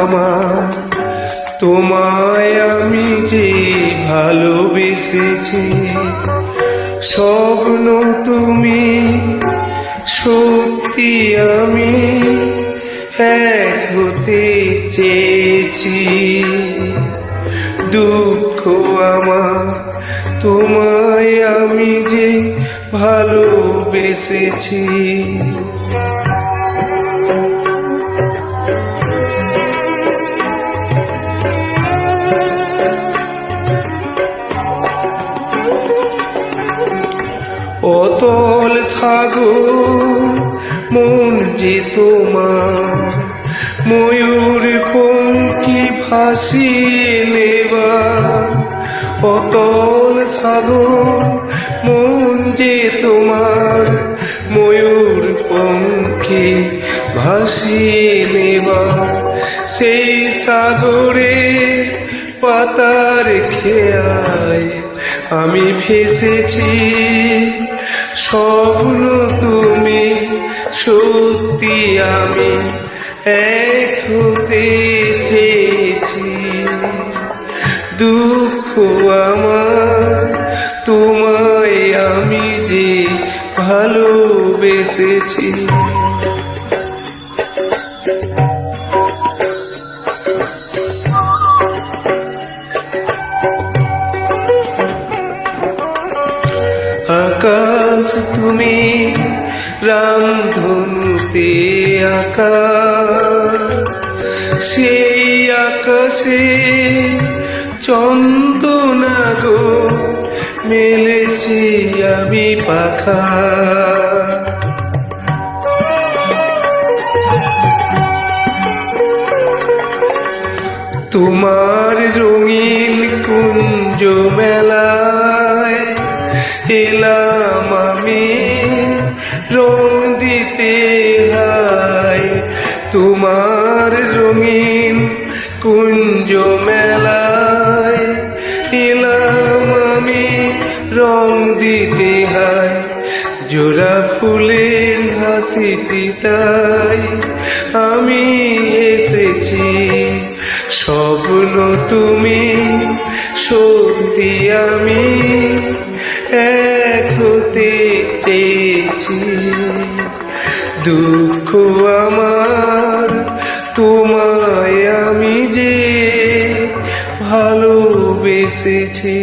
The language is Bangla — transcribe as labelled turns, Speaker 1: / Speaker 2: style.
Speaker 1: আমার, তোমায় আমি যে ভালোবেসেছি। স্বপ্ন তুমি, সত্যি আমি এক হতে চেয়েছি। দুঃখ আমার, তোমায় আমি যে ভালোবেসেছি। অতল সাগর মন যে তোমার, ময়ূর পঙ্খী ভাসিয়ে নেবার। অতল সাগর মন যে তোমার, ময়ূর পঙ্খী ভাসিয়ে নেবার। সেই সাগরে পাতার খেয়ায় আমি ভেসেছি। স্বপ্ন তুমি, সত্যি আমি এক হতে চেয়েছি। দুঃখ আমার, তোমায় আমি যে ভালোবেসেছি। আকাশ তুমি, রামধনুতে আঁকা, সেই আকাশে চন্দনা গো মেলেছি আমি পাখা। তোমার রঙিন কুঞ্জ মেলায় এলাম আমি রং দিতে হায়। তোমার রঙিন কুঞ্জ মেলায় এলাম আমি রং দিতে হায়। জোড়া ফুলের হাসিটি তাই আমি এসেছি। স্বপ্ন তুমি, সত্যি আমি এক হতে চেয়েছি। দুঃখ আমার, তোমায় আমি যে ভালোবেসেছি।